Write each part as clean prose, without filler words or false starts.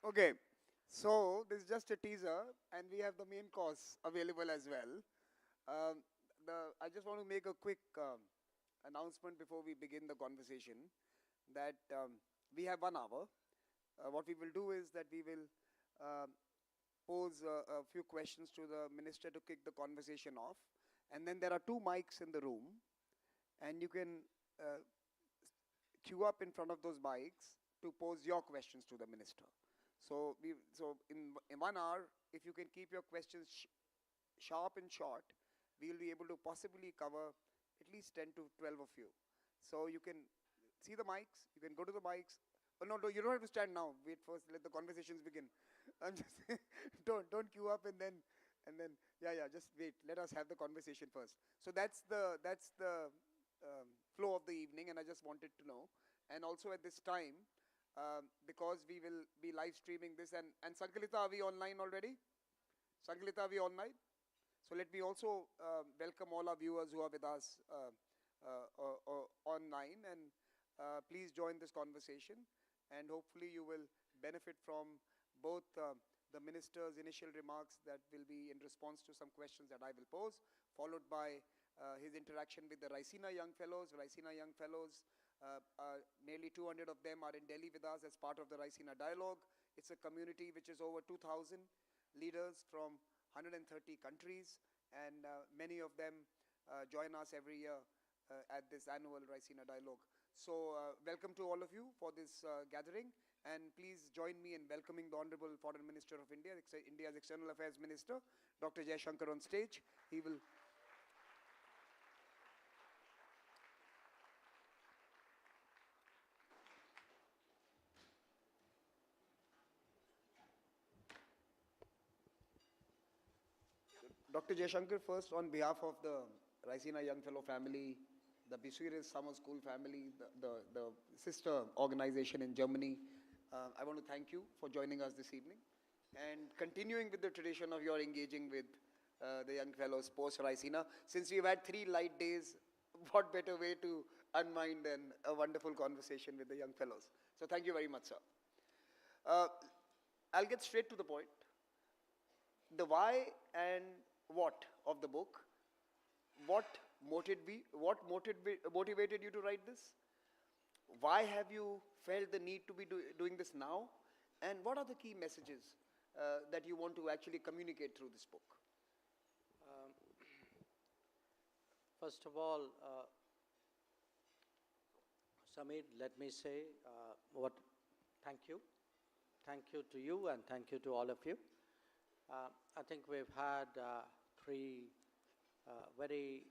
Okay, so this is just a teaser, and we have the main course available as well. Um, I just want to make a quick announcement before we begin the conversation that we have 1 hour. What we will do is that we will um pose a few questions to the minister to kick the conversation off, and then there are two mics in the room, and you can uh, queue up in front of those mics to pose your questions to the minister. So in 1 hour, if you can keep your questions sharp and short, we will be able to possibly cover at least 10 to 12 of you. So you can see the mics, you can go to the mics. Oh, no, no, you don't have to stand now. Wait first, let the conversations begin. I'm just don't queue up and then yeah, just wait. Let us have the conversation first. So that's the flow of the evening, and I just wanted to know. And also at this time, because we will be live streaming this, and Sankalita, are we online already? Sankalita, are we online? So let me also welcome all our viewers who are with us online, and please join this conversation, and hopefully you will benefit from both the minister's initial remarks that will be in response to some questions that I will pose, followed by his interaction with the Raisina Young Fellows. Raisina Young Fellows, nearly 200 of them are in Delhi with us as part of the Raisina Dialogue. It's a community which is over 2,000 leaders from 130 countries, and many of them join us every year at this annual Raisina Dialogue. So welcome to all of you for this gathering, and please join me in welcoming the Honorable Foreign Minister of India, India's External Affairs Minister, Dr. Jaishankar on stage. He will Dr. Jaishankar, first on behalf of the Raisina Young Fellow family, the Bisuires Summer School family, the sister organization in Germany, I want to thank you for joining us this evening. And continuing with the tradition of your engaging with the young fellows post Raisina, since we've had 3 light days, what better way to unwind than a wonderful conversation with the young fellows? So thank you very much, sir. Uh, I'll get straight to the point. The why and what of the book. What motivated you to write this? Why have you felt the need to be doing this now? And what are the key messages that you want to actually communicate through this book? Um, First of all, Samir, let me say thank you. Thank you to you and thank you to all of you. I think we've had 3 very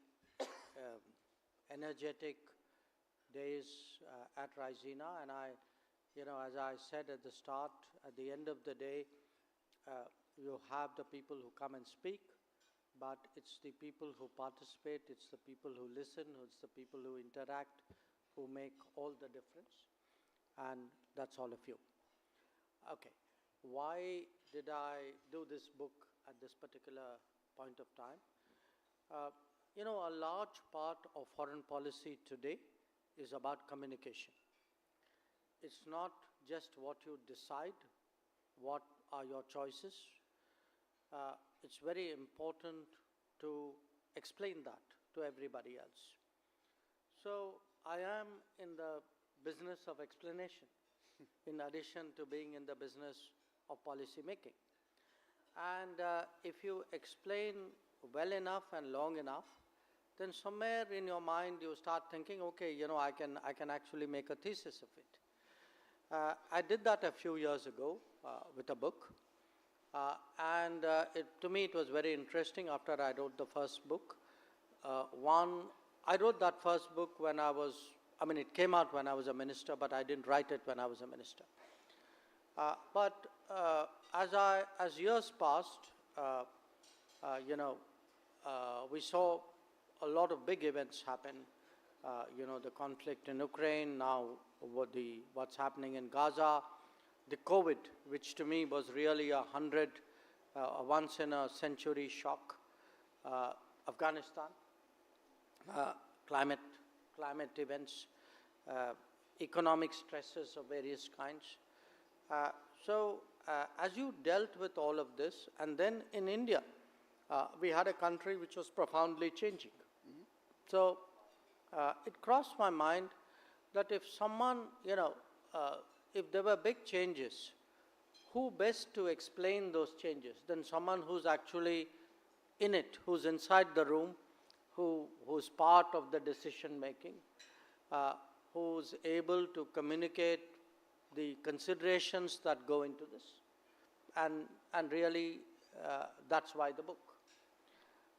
um, energetic days at Raisina, and as I said at the start, at the end of the day, you have the people who come and speak, but it's the people who participate, it's the people who listen, it's the people who interact, who make all the difference, and that's all of you. Okay, why did I do this book at this particular point of time? A large part of foreign policy today is about communication. It's not just what you decide, what are your choices. It's very important to explain that to everybody else. So I am in the business of explanation in addition to being in the business of policy making. And if you explain well enough and long enough, then somewhere in your mind you start thinking, okay, I can actually make a thesis of it. I did that a few years ago with a book. To me, it was very interesting after I wrote the first book. I wrote that first book when it came out when I was a minister, but I didn't write it when I was a minister. As years passed, we saw a lot of big events happen. The conflict in Ukraine, now what's happening in Gaza, the COVID, which to me was really a once-in-a-century shock, Afghanistan, climate events, economic stresses of various kinds. So as you dealt with all of this, and then in India, we had a country which was profoundly changing. So it crossed my mind that if someone, if there were big changes, who best to explain those changes than someone who's actually in it, who's inside the room, who's part of the decision making, who's able to communicate the considerations that go into this. And really, that's why the book.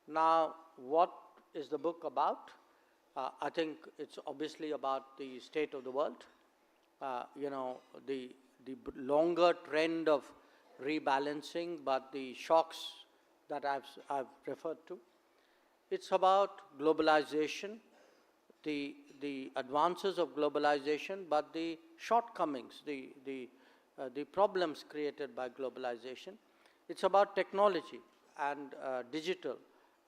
Now, what is the book about? I think it's obviously about the state of the world, the longer trend of rebalancing, but the shocks that I've referred to. It's about globalization, the advances of globalization, but the shortcomings, the problems created by globalization. It's about technology and digital,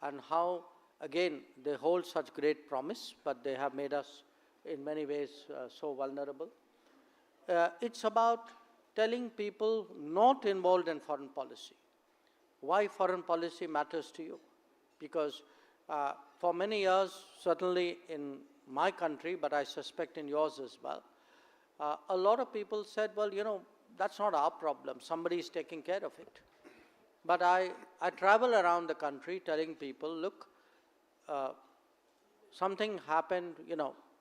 and how, again, they hold such great promise, but they have made us in many ways so vulnerable. It's about telling people not involved in foreign policy why foreign policy matters to you. Because for many years, certainly in my country, but I suspect in yours as well, a lot of people said, well, that's not our problem. Somebody is taking care of it. But I travel around the country telling people, look, something happened,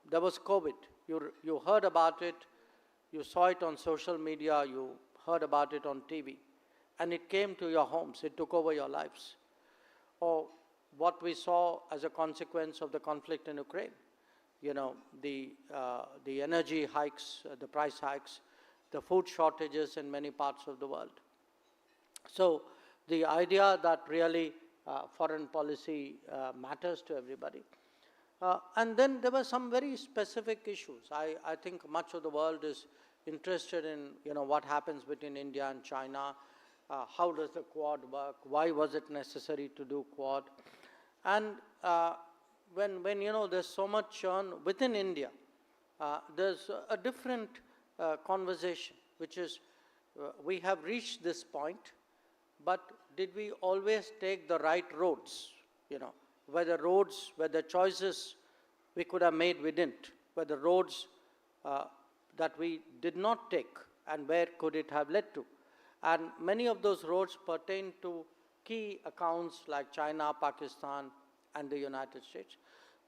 there was COVID. You heard about it, you saw it on social media, you heard about it on TV, and it came to your homes, it took over your lives. Or what we saw as a consequence of the conflict in Ukraine, the energy hikes, the price hikes, the food shortages in many parts of the world. So the idea that really foreign policy matters to everybody. And then there were some very specific issues. I think much of the world is interested in what happens between India and China. How does the Quad work? Why was it necessary to do Quad? And when there's so much churn within India, there's a different conversation, which is we have reached this point, but did we always take the right roads? Were the choices we could have made, we didn't. Were the roads that we did not take, and where could it have led to? And many of those roads pertain to key accounts like China, Pakistan, and the United States.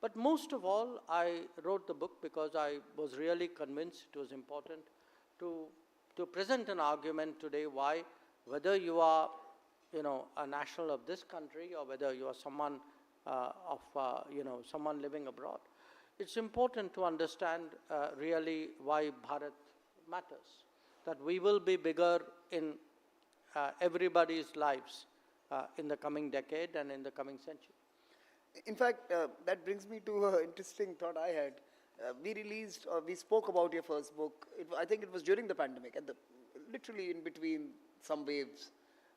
But most of all, I wrote the book because I was really convinced it was important to present an argument today why, whether you are a national of this country or whether you are someone someone living abroad, it's important to understand really why Bharat matters, that we will be bigger in everybody's lives in the coming decade and in the coming century. In fact, that brings me to an interesting thought I had. We spoke about your first book. I think it was during the pandemic, literally in between some waves.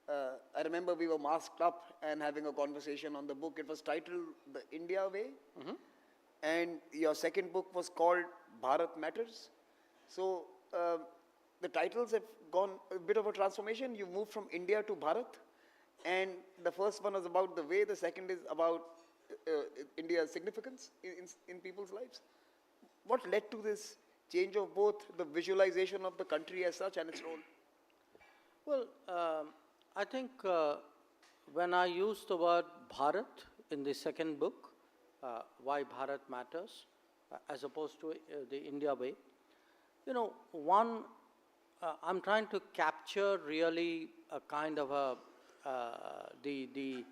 I remember we were masked up and having a conversation on the book. It was titled The India Way. Mm-hmm. And your second book was called Bharat Matters. So the titles have gone a bit of a transformation. You moved from India to Bharat. And the first one was about the way. The second is about India's significance in people's lives. What led to this change of both the visualization of the country as such and its role? Well, I think when I use the word Bharat in the second book, Why Bharat Matters, as opposed to the India Way, I'm trying to capture really a kind of the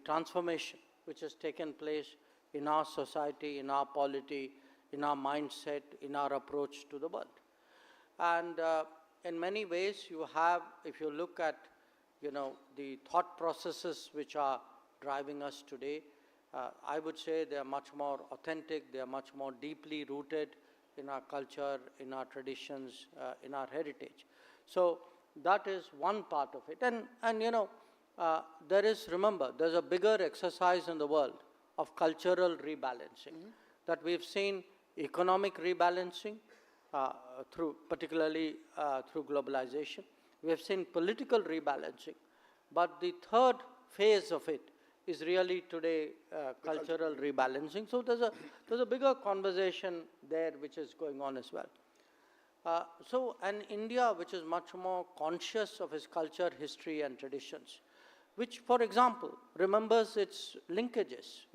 transformation which has taken place in our society, in our polity, in our mindset, in our approach to the world. And in many ways, you have, if you look at, the thought processes which are driving us today, I would say they are much more authentic, they are much more deeply rooted in our culture, in our traditions, in our heritage. So that is one part of it. And there's a bigger exercise in the world of cultural rebalancing, that we've seen economic rebalancing particularly through globalization, We have seen political rebalancing. But the third phase of it is really today cultural rebalancing. So there's a bigger conversation there which is going on as well. And India, which is much more conscious of its culture, history, and traditions, which, for example, remembers its linkages.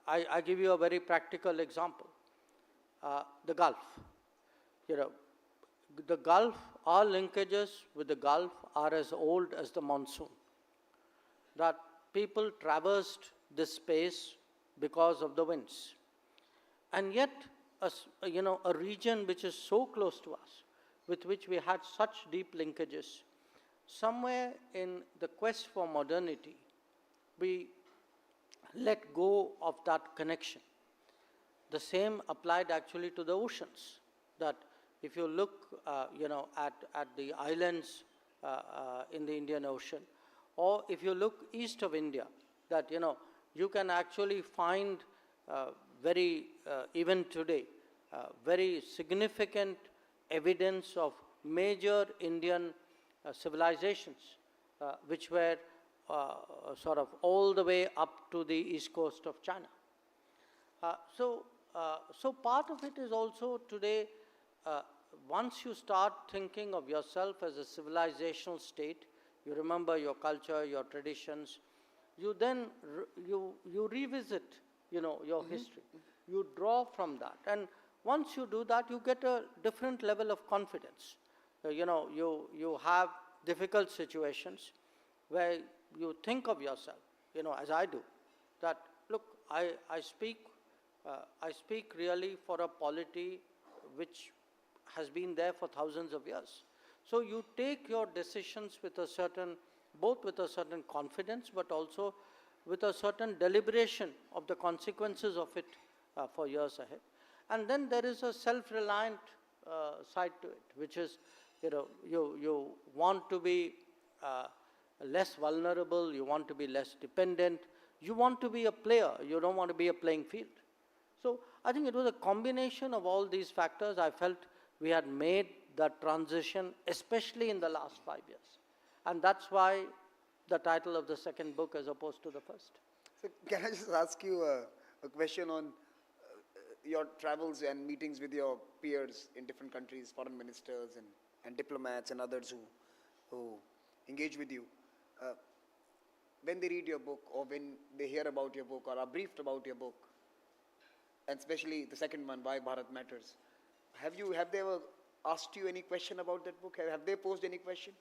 I give you a very practical example. The Gulf. The Gulf, our linkages with the Gulf are as old as the monsoon. That people traversed this space because of the winds. And yet, a region which is so close to us, with which we had such deep linkages, somewhere in the quest for modernity, we let go of that connection. The same applied actually to the oceans, that if you look at the islands in the Indian Ocean, or if you look east of India, that you can actually find even today, very significant evidence of major Indian civilizations, which were sort of all the way up to the east coast of China. So part of it is also today, once you start thinking of yourself as a civilizational state, you remember your culture, your traditions, you then you revisit, your history. You draw from that. And once you do that, you get a different level of confidence. You have difficult situations where you think of yourself, as I do, that, look, I speak really for a polity which has been there for thousands of years. So you take your decisions both with a certain confidence, but also with a certain deliberation of the consequences of it for years ahead. And then there is a self-reliant side to it, which is, you want to be less vulnerable, you want to be less dependent, you want to be a player, you don't want to be a playing field. So I think it was a combination of all these factors. I felt we had made that transition, especially in the last 5 years. And that's why the title of the second book as opposed to the first. So can I just ask you a question on your travels and meetings with your peers in different countries, foreign ministers and diplomats and others who engage with you? When they read your book, or when they hear about your book or are briefed about your book, and especially the second one, Why Bharat Matters, have they ever asked you any question about that book? Have they posed any question?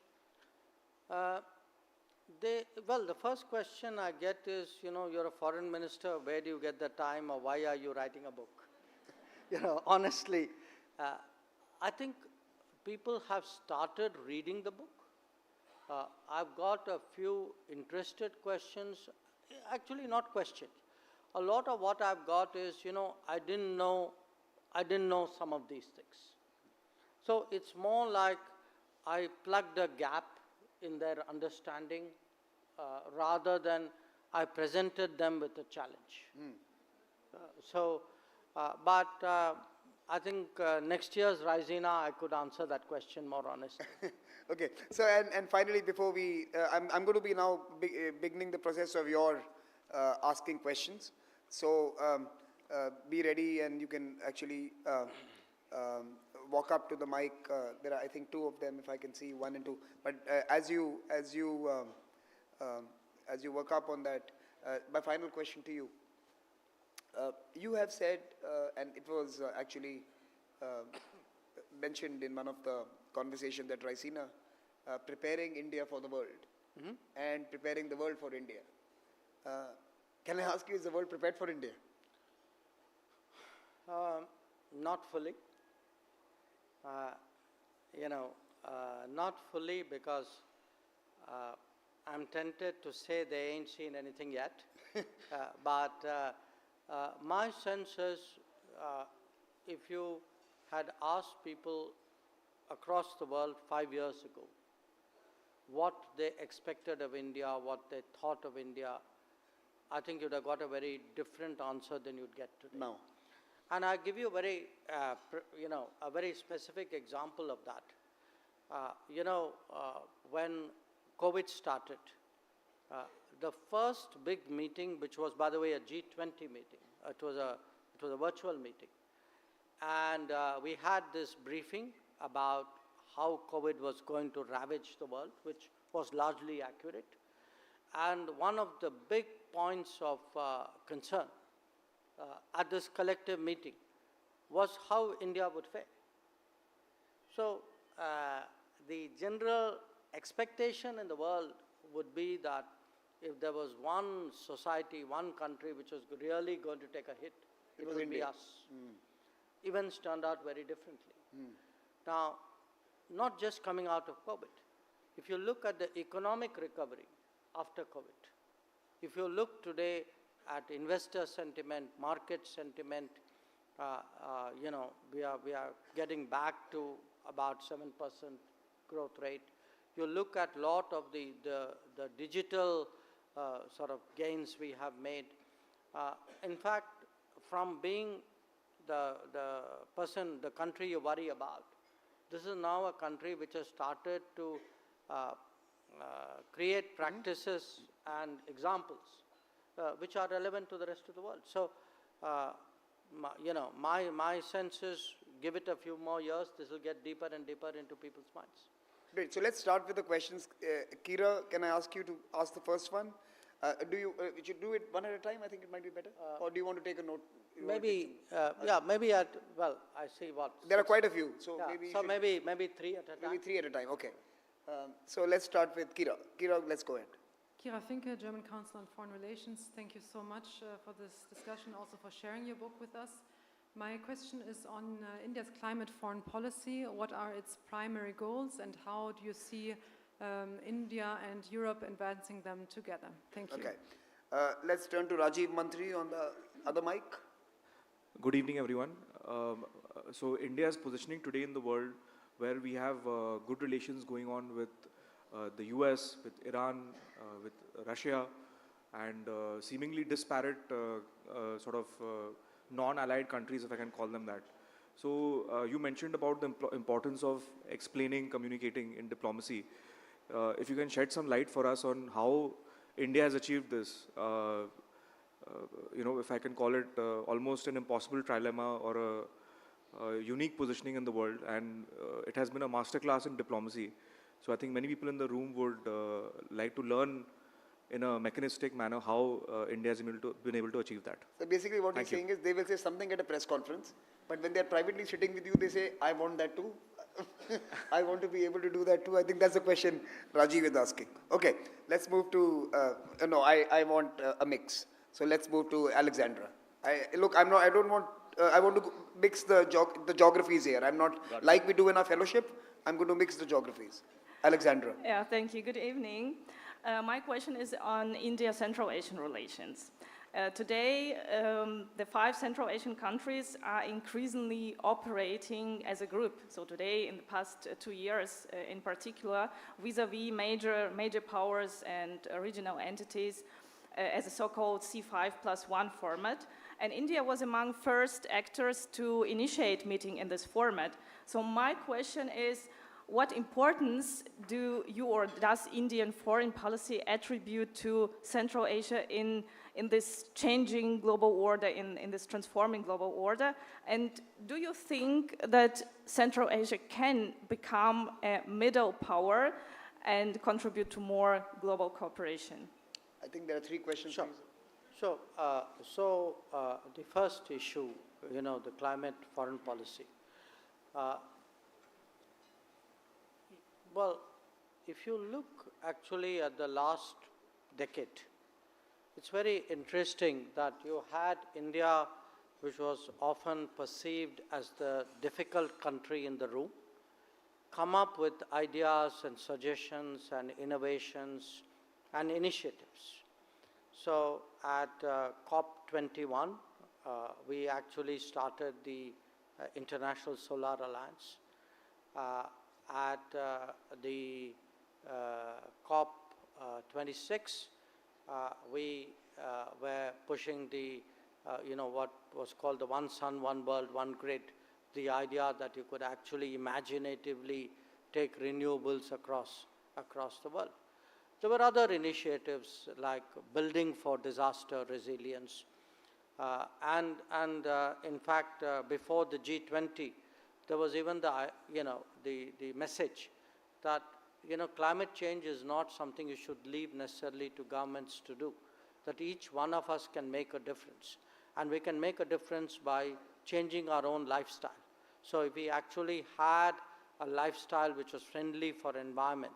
The first question I get is, you're a foreign minister, where do you get the time, or why are you writing a book? Honestly, I think people have started reading the book. I've got a few interested questions, actually not questions. A lot of what I've got is, I didn't know some of these things. So it's more like I plugged a gap in their understanding rather than I presented them with a challenge. But I think next year's Raisina, I could answer that question more honestly. Okay. So, and finally, before we, I'm going to be now beginning the process of your asking questions. So, be ready, and you can actually walk up to the mic. There are, I think, two of them, if I can see, 1 and 2. But as you work up on that, my final question to you. You have said, and it was actually mentioned in one of the conversations that Raisina, preparing India for the world, and preparing the world for India. Can I ask you, is the world prepared for India? Not fully. Not fully, because I'm tempted to say they ain't seen anything yet. But my sense is, if you had asked people across the world 5 years ago what they expected of India, what they thought of India, I think you'd have got a very different answer than you'd get today. No. And I'll give you a very, a very specific example of that. when COVID started, the first big meeting, which was, by the way, a G20 meeting, it was a virtual meeting, and we had this briefing about how COVID was going to ravage the world, which was largely accurate. And one of the big points of concern at this collective meeting was how India would fare. So the general expectation in the world would be that if there was one society, one country which was really going to take a hit, it would be us. Events turned out very differently. Now, not just coming out of COVID. If you look at the economic recovery after COVID, if you look today at investor sentiment, market sentiment, we are getting back to about 7% growth rate. You look at a lot of the digital sort of gains we have made. In fact, from being the country you worry about, this is now a country which has started to create practices and examples which are relevant to the rest of the world. So, my sense is, give it a few more years, this will get deeper and deeper into people's minds. Great. So let's start with the questions. Kira, can I ask you to ask the first one? You do it one at a time? I think it might be better. Or do you want to take a note? Maybe, I see what. There are quite a few. So yeah, maybe three at a time. Maybe three at a time, okay. So let's start with Kira. Kira, let's go ahead. Kira Finke, German Council on Foreign Relations. Thank you so much for this discussion, also for sharing your book with us. My question is on India's climate foreign policy. What are its primary goals and how do you see India and Europe advancing them together? Thank you. Okay. Let's turn to Rajiv Mantri on the other mic. Good evening, everyone. So India's positioning today in the world, where we have good relations going on with the US, with Iran, with Russia, and seemingly disparate non-allied countries, if I can call them that. So you mentioned about the importance of explaining, communicating in diplomacy. If you can shed some light for us on how India has achieved this, if I can call it almost an impossible trilemma or a unique positioning in the world, and it has been a masterclass in diplomacy. So I think many people in the room would like to learn in a mechanistic manner how India has been able to achieve that. So basically what he's saying is they will say something at a press conference, but when they're privately sitting with you, they say, I want that too. I want to be able to do that too. I think that's the question Rajiv is asking. Okay, let's move to, I want a mix. So let's move to Alexandra. I want to mix the geographies here. I'm not, like we do in our fellowship, I'm going to mix the geographies. Alexandra. Yeah, thank you. Good evening. My question is on India-Central Asian relations. Today, the 5 Central Asian countries are increasingly operating as a group. So today, in the past 2 years in particular, vis-a-vis major powers and regional entities as a so-called C5+1 format. And India was among first actors to initiate meeting in this format. So my question is, what importance do you or does Indian foreign policy attribute to Central Asia in this changing global order, in this transforming global order? And do you think that Central Asia can become a middle power and contribute to more global cooperation? I think there are 3 questions. Sure. So the first issue, the climate foreign policy. Well, if you look actually at the last decade, it's very interesting that you had India, which was often perceived as the difficult country in the room, come up with ideas and suggestions and innovations and initiatives. So at COP21, we actually started the International Solar Alliance. At the COP26, we were pushing the, what was called the One Sun, One World, One Grid, the idea that you could actually imaginatively take renewables across the world. There were other initiatives like building for disaster resilience, and in fact, before the G20, there was even the message that climate change is not something you should leave necessarily to governments to do, that each one of us can make a difference, and we can make a difference by changing our own lifestyle. So if we actually had a lifestyle which was friendly for environment,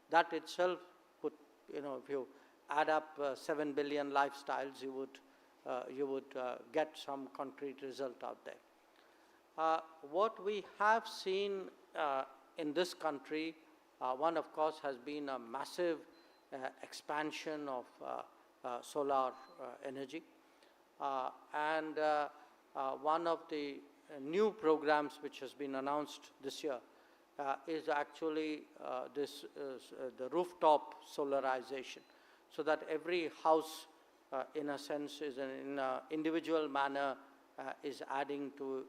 that itself would, if you add up 7 billion lifestyles, you would get some concrete result out there. What we have seen in this country, one of course has been a massive expansion of solar energy, and one of the new programs which has been announced this year is actually the rooftop solarization, so that every house in a sense is in an individual manner is adding to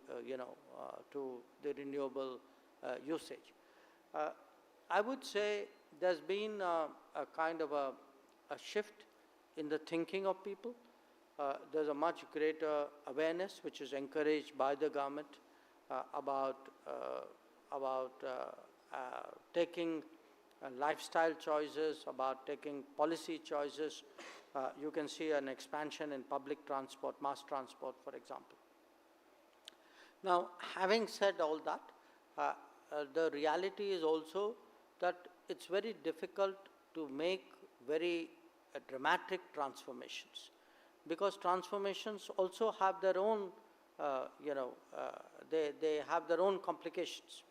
to the renewable usage. I would say there's been a kind of a shift in the thinking of people. There's a much greater awareness which is encouraged by the government about taking lifestyle choices, about taking policy choices. You can see an expansion in public transport, mass transport, for example. Now, having said all that, the reality is also that it's very difficult to make very dramatic transformations, because transformations also have their own, they have their own complications.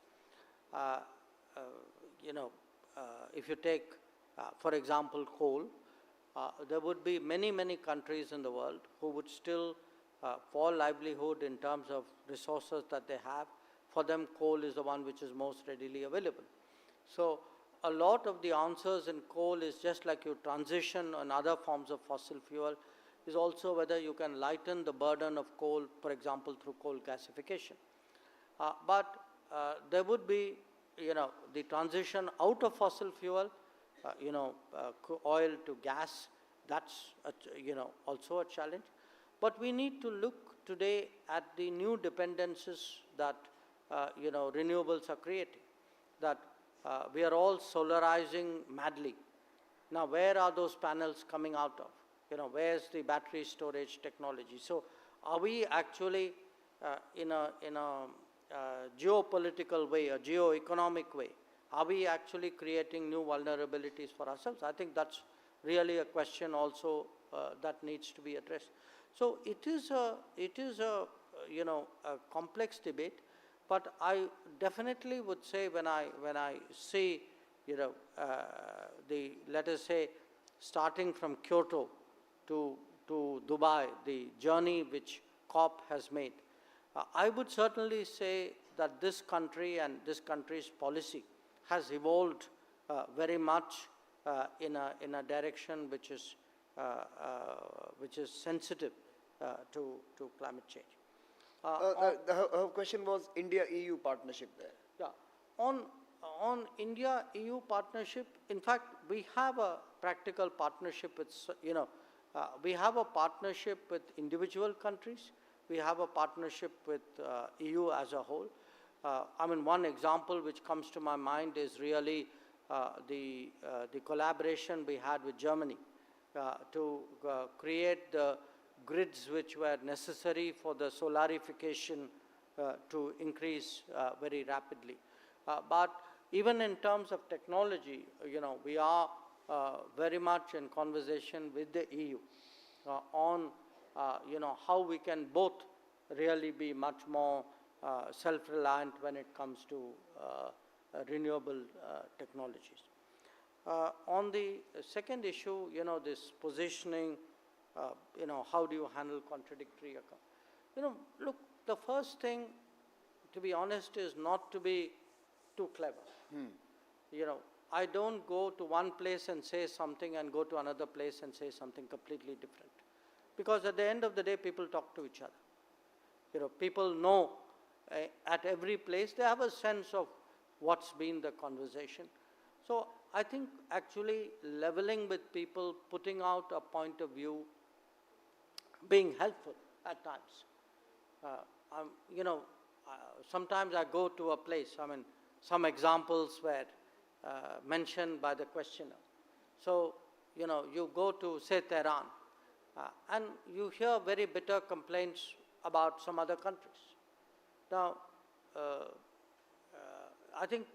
If you take, for example, coal, there would be many countries in the world who would still, for livelihood in terms of resources that they have, for them coal is the one which is most readily available. So a lot of the answers in coal is just like you transition on other forms of fossil fuel, is also whether you can lighten the burden of coal, for example, through coal gasification. But there would be, the transition out of fossil fuel, oil to gas, that's, also a challenge. But we need to look today at the new dependencies that, renewables are creating, that we are all solarizing madly. Now, where are those panels coming out of? Where's the battery storage technology? So, are we actually in a geopolitical way, a geo-economic way, are we actually creating new vulnerabilities for ourselves? I think that's really a question also that needs to be addressed. So it is a complex debate, but I definitely would say when I see, let us say, starting from Kyoto to Dubai, the journey which COP has made, I would certainly say that this country and this country's policy has evolved very much in a direction which is sensitive to climate change. Her question was India-EU partnership there. Yeah, on India-EU partnership, in fact, we have a practical partnership with, we have a partnership with individual countries. We have a partnership with EU as a whole. One example which comes to my mind is really the collaboration we had with Germany to create the grids which were necessary for the solarification to increase very rapidly. But even in terms of technology, we are very much in conversation with the EU on how we can both really be much more self-reliant when it comes to renewable technologies. On the second issue, this positioning, how do you handle contradictory accounts? Look, the first thing, to be honest, is not to be too clever. I don't go to one place and say something and go to another place and say something completely different. Because at the end of the day, people talk to each other. People know at every place, they have a sense of what's been the conversation. So I think actually leveling with people, putting out a point of view, being helpful at times. You know, sometimes I go to a place, I mean, some examples were mentioned by the questioner. So, you know, you go to, say, Tehran, and you hear very bitter complaints about some other countries. Now, I think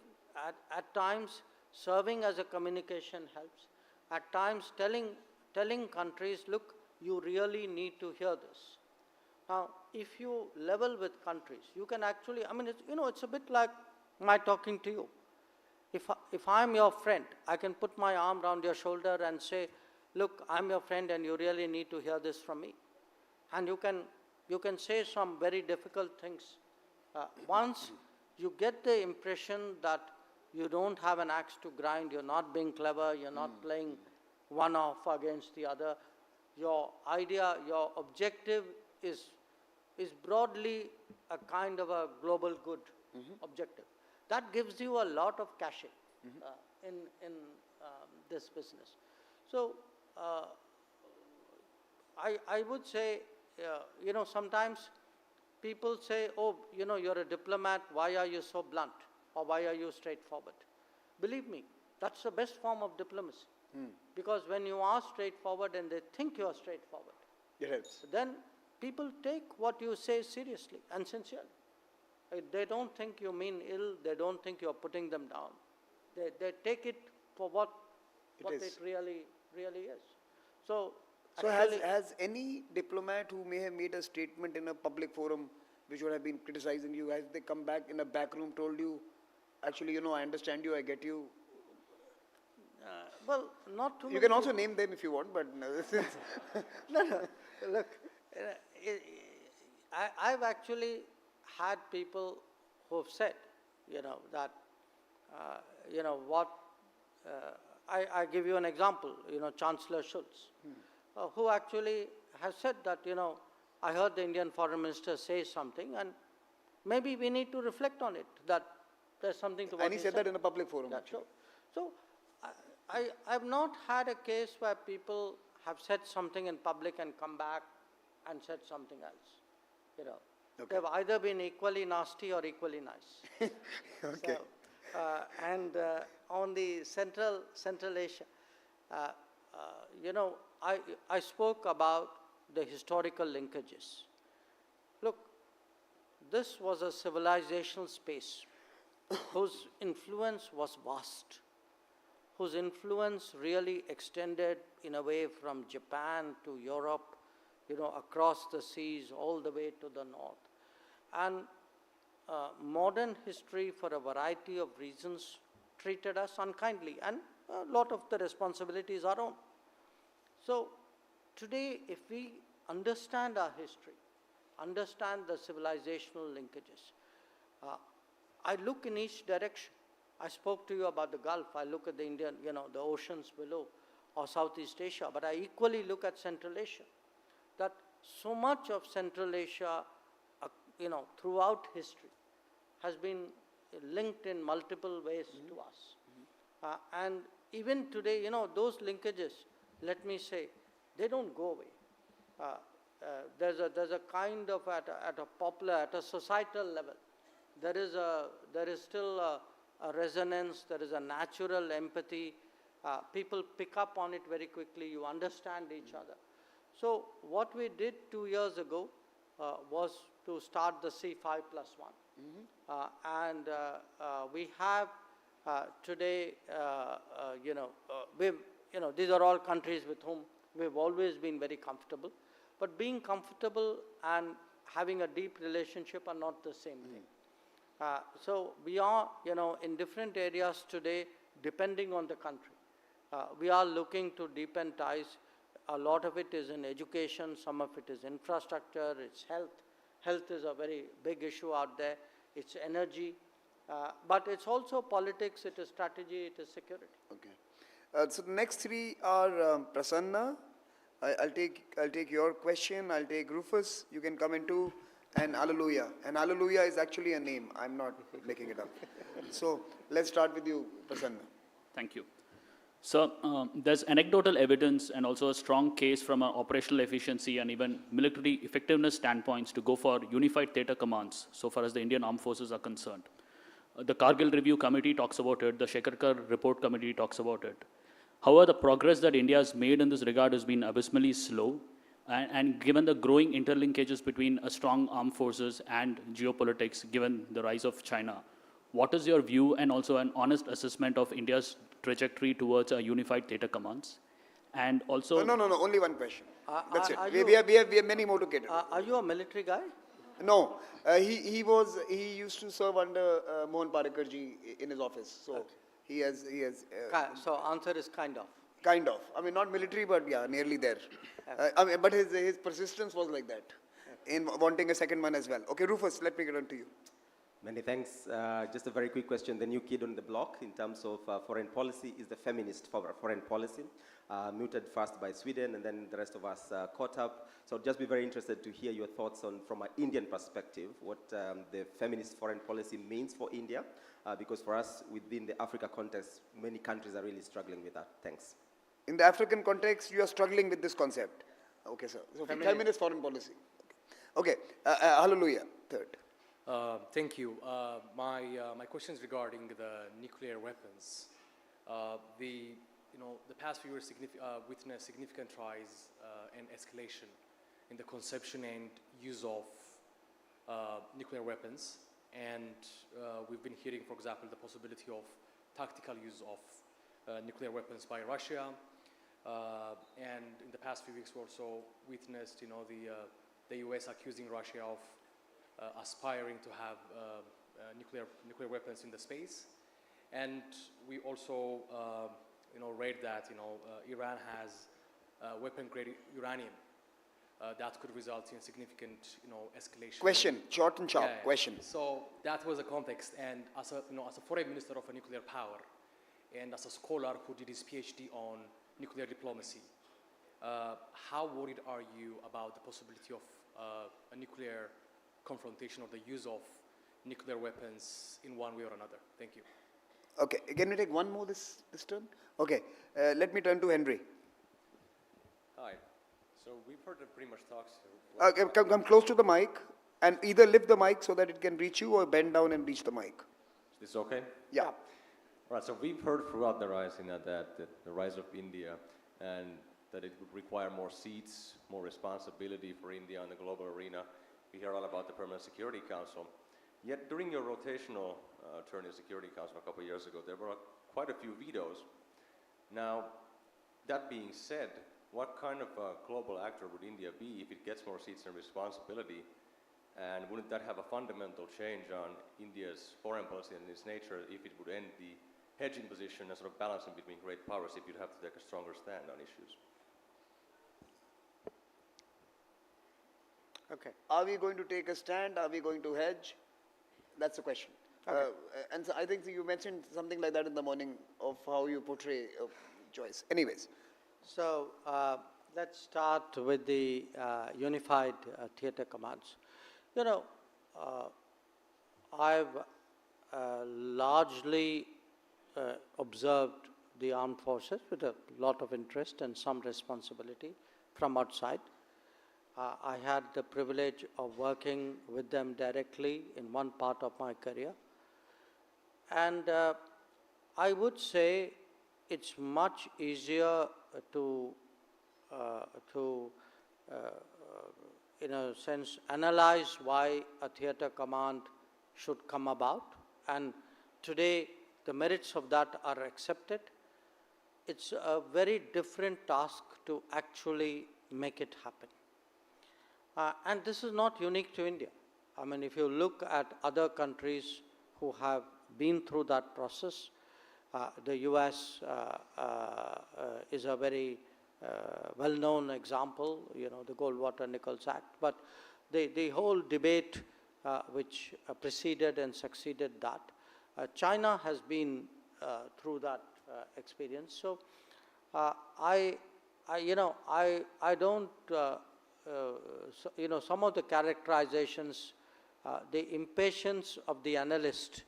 at times serving as a communication helps. At times telling countries, look, you really need to hear this. Now, if you level with countries, you can actually, I mean, it's a bit like my talking to you. If I'm your friend, I can put my arm around your shoulder and say, look, I'm your friend and you really need to hear this from me. And you can say some very difficult things. Once you get the impression that you don't have an axe to grind, you're not being clever, you're not playing one off against the other, your idea, your objective is broadly a kind of a global good objective. That gives you a lot of cachet in this business. So I would say, sometimes people say, oh, you're a diplomat, why are you so blunt? Or why are you straightforward? Believe me, that's the best form of diplomacy. Because when you are straightforward and they think you are straightforward, then people take what you say seriously and sincerely. They don't think you mean ill, they don't think you're putting them down. They take it for what it really is. So has any diplomat who may have made a statement in a public forum which would have been criticizing you, has they come back in a back room, told you, actually, I understand you, I get you? Well, not too many. You can also name them if you want, but no. No. Look, I've actually had people who've said, that, I give you an example, Chancellor Schultz, who actually has said that, I heard the Indian Foreign Minister say something and maybe we need to reflect on it, that there's something to what and he said that in a public forum. So I've not had a case where people have said something in public and come back and said something else. Okay. They've either been equally nasty or equally nice. Okay. So, and on the Central Asia, I spoke about the historical linkages. Look, this was a civilizational space whose influence was vast, whose influence really extended in a way from Japan to Europe, across the seas all the way to the north. And modern history, for a variety of reasons, treated us unkindly, and a lot of the responsibility is our own. So today, if we understand our history, understand the civilizational linkages, I look in each direction. I spoke to you about the Gulf. I look at the Indian, the oceans below, or Southeast Asia, but I equally look at Central Asia. That so much of Central Asia, throughout history, has been linked in multiple ways to us. And even today, those linkages, let me say, they don't go away. There's a kind of, at a societal level, there is still a resonance, there is a natural empathy. People pick up on it very quickly, you understand each other. So what we did 2 years ago was to start the C5+1. And we have today, these are all countries with whom we've always been very comfortable. But being comfortable and having a deep relationship are not the same thing. So we are, in different areas today, depending on the country. We are looking to deepen ties. A lot of it is in education, some of it is infrastructure, it's health. Health is a very big issue out there. It's energy, but it's also politics, it is strategy, it is security. Okay. So the next three are Prasanna. I'll take your question. I'll take Rufus. You can come in too. And Alleluia. And Alleluia is actually a name. I'm not making it up. So let's start with you, Prasanna. Thank you. So there's anecdotal evidence and also a strong case from an operational efficiency and even military effectiveness standpoints to go for unified theater commands so far as the Indian armed forces are concerned. The Kargil Review Committee talks about it, the Jaishankar Report Committee talks about it. However, the progress that India has made in this regard has been abysmally slow, and given the growing interlinkages between a strong armed forces and geopolitics, given the rise of China, what is your view and also an honest assessment of India's trajectory towards a unified theater commands? And also... No, only one question. That's it. Are We have many more to cater to. Are you a military guy? No, he used to serve under Mohan Parekar ji in his office. So he has So answer is kind of. kind of. I mean, not military, but yeah, nearly there. But his persistence was like that in wanting a second one as well. Okay, Rufus, let me get on to you. Many thanks. Just a very quick question. The new kid on the block in terms of foreign policy is the feminist foreign policy, muted first by Sweden and then the rest of us caught up. So I'd just be very interested to hear your thoughts on, from an Indian perspective, what the feminist foreign policy means for India, because for us, within the Africa context, many countries are really struggling with that. Thanks. In the African context, you are struggling with this concept. Okay, sir. So feminist foreign policy. Okay, hallelujah. Third. Thank you. My question is regarding the nuclear weapons. The past few years witnessed significant rise and escalation in the conception and use of nuclear weapons, and we've been hearing, for example, the possibility of tactical use of nuclear weapons by Russia. And in the past few weeks, we also witnessed, the U.S. accusing Russia of aspiring to have nuclear weapons in the space, and we also read that Iran has weapon-grade uranium that could result in significant escalation. Question, short and sharp. Yeah. Question. So that was the context, and as a foreign minister of a nuclear power, and as a scholar who did his PhD on nuclear diplomacy, how worried are you about the possibility of a nuclear confrontation or the use of nuclear weapons in one way or another? Thank you. Okay, can we take one more this turn? Okay, let me turn to Henry. Hi. So we've heard of pretty much talks. Come close to the mic and either lift the mic so that it can reach you or bend down and reach the mic. Is this okay? Yeah. All right. So we've heard throughout the Raisina that the rise of India and that it would require more seats, more responsibility for India in the global arena. We hear all about the Permanent Security Council. Yet during your rotational turn in Security Council a couple of years ago, there were quite a few vetoes. Now, that being said, what kind of a global actor would India be if it gets more seats and responsibility? And wouldn't that have a fundamental change on India's foreign policy and its nature if it would end the hedging position and sort of balancing between great powers if you'd have to take a stronger stand on issues? Okay. Are we going to take a stand? Are we going to hedge? That's the question. Okay. And so I think you mentioned something like that in the morning of how you portray choice. Anyways. So let's start with the unified theater commands. I've largely observed the armed forces with a lot of interest and some responsibility from outside. I had the privilege of working with them directly in one part of my career. And I would say it's much easier to in a sense, analyze why a theater command should come about. And today, the merits of that are accepted. It's a very different task to actually make it happen. And this is not unique to India. I mean, if you look at other countries who have been through that process, the US is a very well-known example, the Goldwater-Nichols Act. But the whole debate which preceded and succeeded that, China has been through that experience. So I don't, some of the characterizations, the impatience of the analyst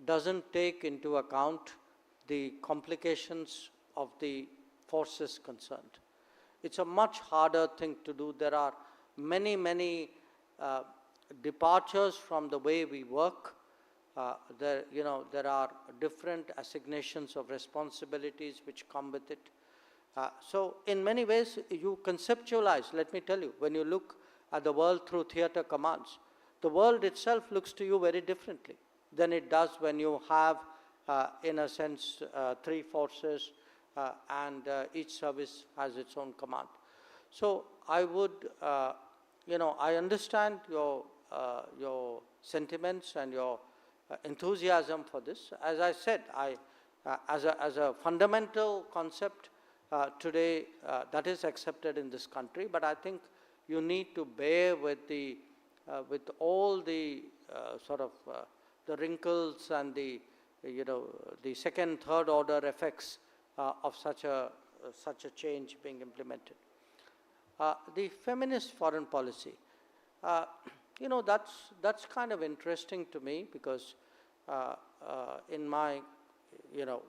doesn't take into account the complications of the forces concerned. It's a much harder thing to do. There are many departures from the way we work. There are different assignations of responsibilities which come with it. So in many ways, you conceptualize, let me tell you, when you look at the world through theater commands, the world itself looks to you very differently than it does when you have, in a sense, three forces and each service has its own command. So I would, I understand your sentiments and your enthusiasm for this. As I said, as a fundamental concept, today that is accepted in this country, but I think you need to bear with all the the wrinkles and the second, third order effects of such a change being implemented. The feminist foreign policy, that's kind of interesting to me because in my,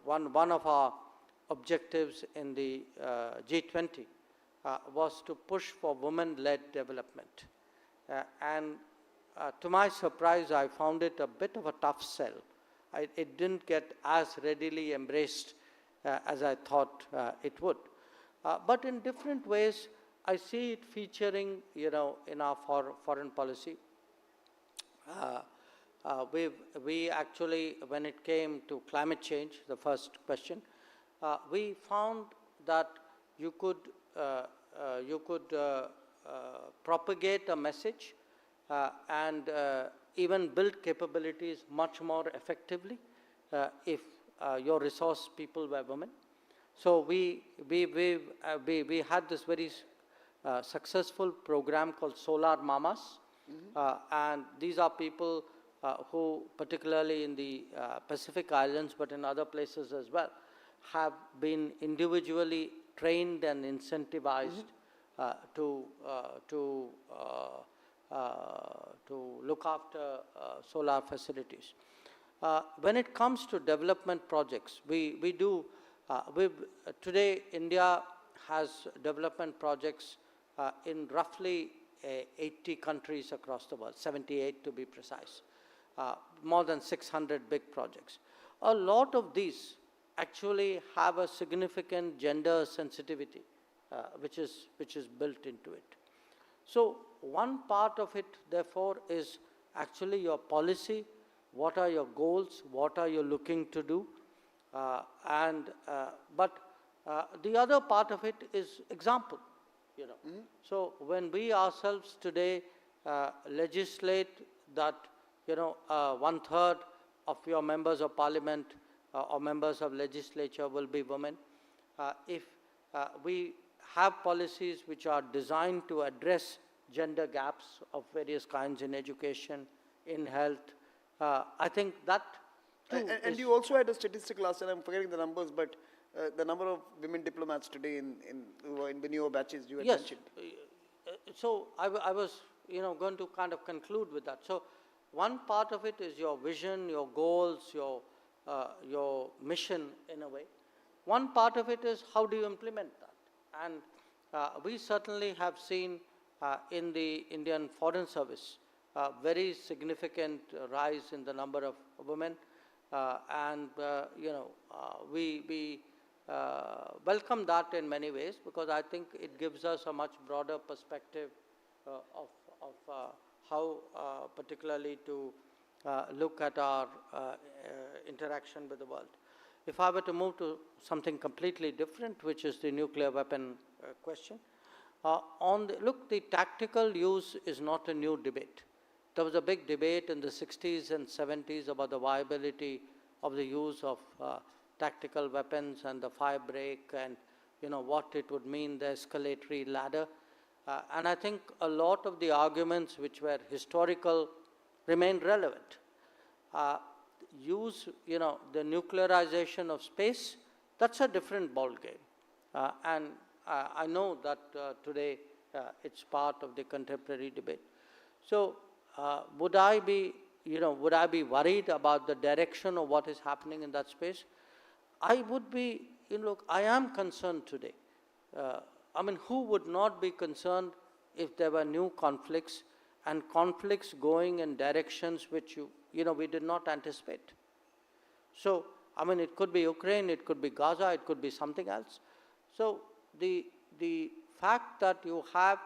one of our objectives in the G20 was to push for women-led development. And to my surprise, I found it a bit of a tough sell. It didn't get as readily embraced as I thought it would. But in different ways, I see it featuring, in our foreign policy. We actually, when it came to climate change, the first question, we found that you could propagate a message and even build capabilities much more effectively if your resource people were women. So we had this very successful program called Solar Mamas, and these are people who, particularly in the Pacific Islands, but in other places as well, have been individually trained and incentivized to look after solar facilities. When it comes to development projects, we do, today India has development projects in roughly 80 countries across the world, 78 to be precise, more than 600 big projects. A lot of these actually have a significant gender sensitivity, which is built into it. So one part of it, therefore, is actually your policy. What are your goals? What are you looking to do? But the other part of it is example. So when we ourselves today legislate that 1/3 of your members of parliament or members of legislature will be women, if we have policies which are designed to address gender gaps of various kinds in education, in health, I think that too. And you also had a statistic last, and I'm forgetting the numbers, but the number of women diplomats today in the newer batches you had mentioned. So I was going to kind of conclude with that. So one part of it is your vision, your goals, your mission in a way. One part of it is how do you implement that? And we certainly have seen in the Indian Foreign Service a very significant rise in the number of women, and we welcome that in many ways because I think it gives us a much broader perspective of how particularly to look at our interaction with the world. If I were to move to something completely different, which is the nuclear weapon question, the tactical use is not a new debate. There was a big debate in the 60s and 70s about the viability of the use of tactical weapons and the fire break and what it would mean, the escalatory ladder. And I think a lot of the arguments which were historical remain relevant. The nuclearization of space, that's a different ballgame. And I know that today it's part of the contemporary debate. So would I be would I be worried about the direction of what is happening in that space? I would be, look, I am concerned today. Who would not be concerned if there were new conflicts and conflicts going in directions which we did not anticipate? So, it could be Ukraine, it could be Gaza, it could be something else. So, the fact that you have,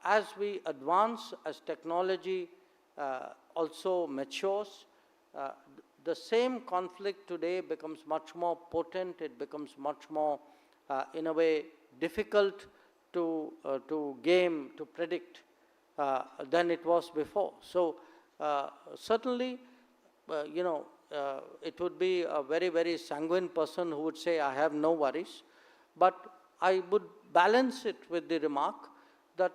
as we advance, as technology also matures, the same conflict today becomes much more potent, it becomes much more, in a way, difficult to game, to predict than it was before. So, certainly, it would be a very, very sanguine person who would say, I have no worries. But I would balance it with the remark that,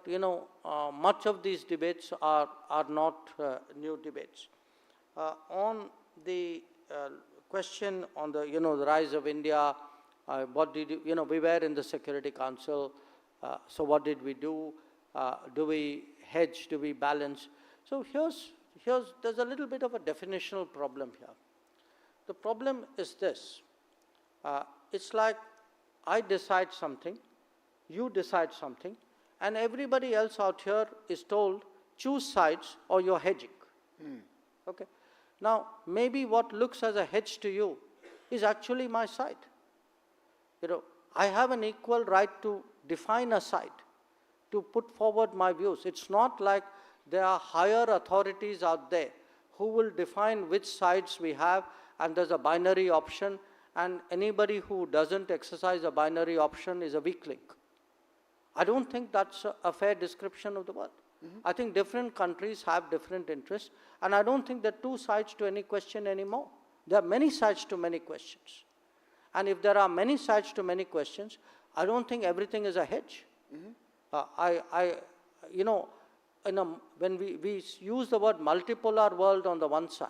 much of these debates are not new debates. On the question on the, the rise of India, what did we were in the Security Council, so what did we do? Do we hedge? Do we balance? So there's a little bit of a definitional problem here. The problem is this. It's like I decide something, you decide something, and everybody else out here is told, choose sides or you're hedging. Okay. Now, maybe what looks as a hedge to you is actually my side. I have an equal right to define a side, to put forward my views. It's not like there are higher authorities out there who will define which sides we have, and there's a binary option, and anybody who doesn't exercise a binary option is a weak link. I don't think that's a fair description of the world. I think different countries have different interests, and I don't think there are two sides to any question anymore. There are many sides to many questions. And if there are many sides to many questions, I don't think everything is a hedge. When we use the word multipolar world on the one side,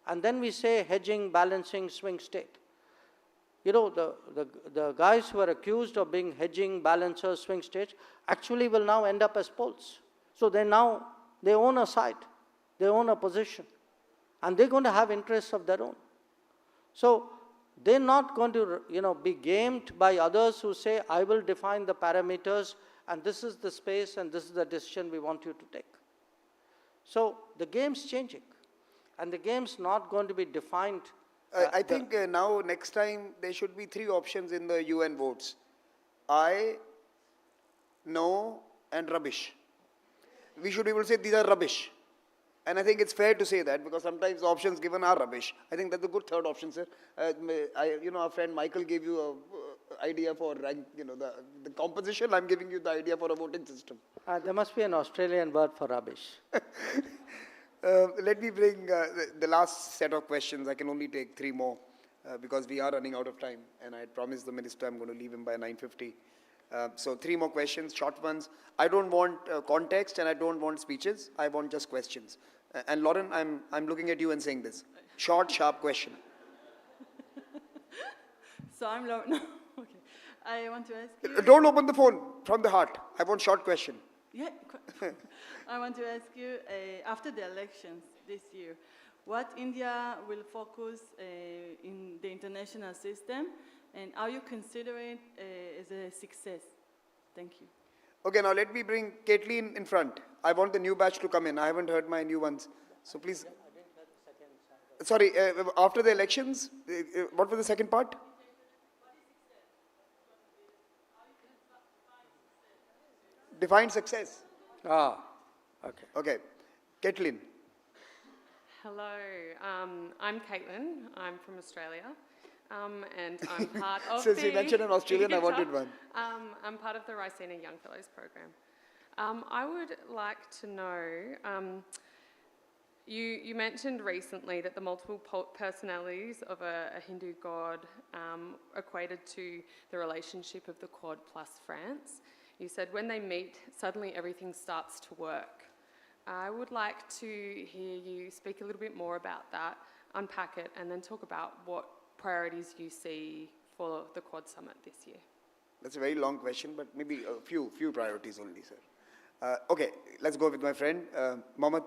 and then we say hedging, balancing, swing state. The guys who are accused of being hedging, balancers, swing states, actually will now end up as poles. So they own a side, they own a position, and they're going to have interests of their own. So they're not going to, be gamed by others who say, I will define the parameters, and this is the space, and this is the decision we want you to take. So the game's changing, and the game's not going to be defined. I think now, next time, there should be 3 options in the UN votes. I, no, and rubbish. We should be able to say these are rubbish. And I think it's fair to say that, because sometimes the options given are rubbish. I think that's a good third option, sir. Our friend Michael gave you an idea for the composition. I'm giving you the idea for a voting system. There must be an Australian word for rubbish. Let me bring the last set of questions. I can only take 3 more because we are running out of time. And I had promised the minister I'm going to leave him by 9:50. So 3 more questions, short ones. I don't want context and I don't want speeches. I want just questions. And Lauren, I'm looking at you and saying this. Short, sharp question. So I'm Lauren. Okay. I want to ask you. Don't open the phone, from the heart. I want short question. Yeah. I want to ask you, after the elections this year, what India will focus in the international system, and how you consider it as a success? Thank you. Okay, now let me bring Caitlin in front. I want the new batch to come in. I haven't heard my new ones. So please. Sorry, after the elections, what was the second part? Define success. Okay. Okay. Caitlin. Hello, I'm Caitlin. I'm from Australia. And I'm part of Since you mentioned an Australian, I wanted one. I'm part of the Raisina Young Fellows program. I would like to know, you mentioned recently that the multiple personalities of a Hindu god equated to the relationship of the Quad plus France. You said when they meet, suddenly everything starts to work. I would like to hear you speak a little bit more about that, unpack it, and then talk about what priorities you see for the Quad Summit this year. That's a very long question, but maybe a few priorities only, sir. Okay, let's go with my friend, Mohammed.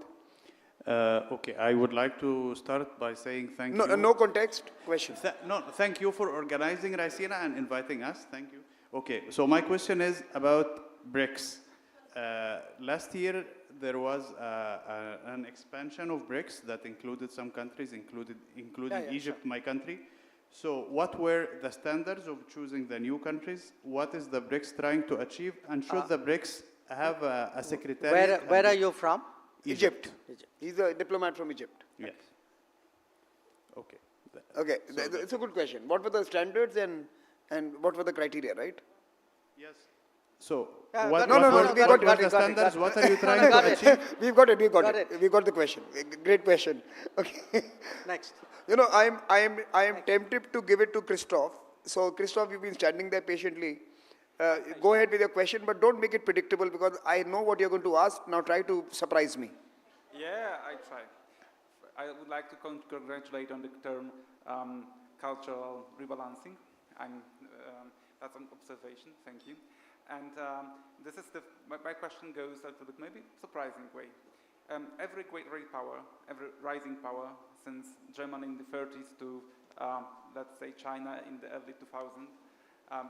Okay, I would like to start by saying thank No, you. no context question. No, thank you for organizing Raisina and inviting us. Thank you. Okay, so my question is about BRICS. Last year, there was an expansion of BRICS that included some countries, including Egypt, my country. So what were the standards of choosing the new countries? What is the BRICS trying to achieve? And should the BRICS have a secretary? Where are you from? Egypt. He's a diplomat from Egypt. Yes. Okay. Okay, it's a good question. What were the standards and what were the criteria, right? Yes. So, no, what we got the standards? What are you trying to achieve? We've got it. We got the question. Great question. Okay. Next. You know, I am tempted to give it to Christoph. So, Christoph, you've been standing there patiently. Go ahead with your question, but don't make it predictable because I know what you're going to ask. Now try to surprise me. Yeah, I try. I would like to congratulate on the term cultural rebalancing. That's an observation. Thank you. And this is my question goes a little bit maybe surprising way. Every great power, every rising power, since Germany in the 30s to let's say China in the early 2000s,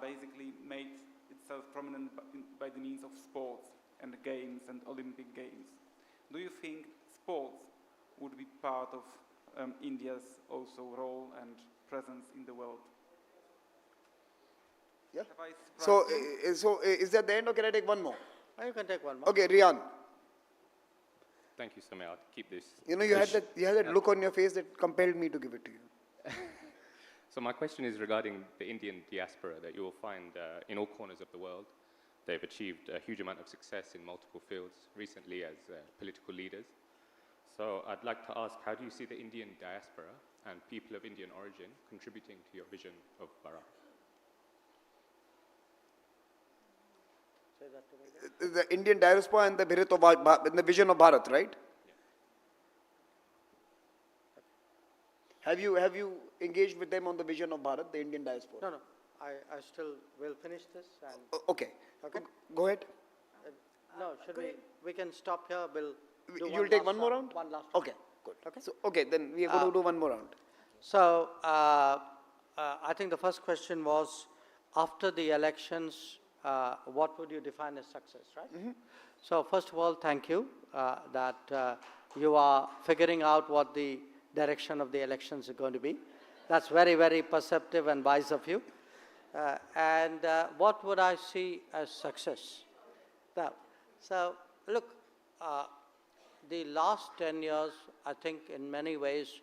basically made itself prominent by the means of sports and games and Olympic Games. Do you think sports would be part of India's also role and presence in the world? Yeah. So is that the end or can I take one more? You can take one more. Okay, Rian. Thank you, Samir. I'll keep this. You know, you had that look on your face that compelled me to give it to you. So my question is regarding the Indian diaspora that you will find in all corners of the world. They've achieved a huge amount of success in multiple fields recently as political leaders. So I'd like to ask, how do you see the Indian diaspora and people of Indian origin contributing to your vision of Bharat? Say that to me again. The Indian diaspora and the vision of Bharat, right? Yeah. Have you engaged with them on the vision of Bharat, the Indian diaspora? No. I still will finish this. And okay. Okay. Go ahead. No, should we can stop here. You'll take one more round? One last round. Okay, good. Okay. So, then we are going to do one more round. So, I think the first question was, after the elections, what would you define as success, right? Mm-hmm. So, first of all, thank you that you are figuring out what the direction of the elections are going to be. That's very, very perceptive and wise of you. And what would I see as success? Now, so look, the last 10 years, I think in many ways,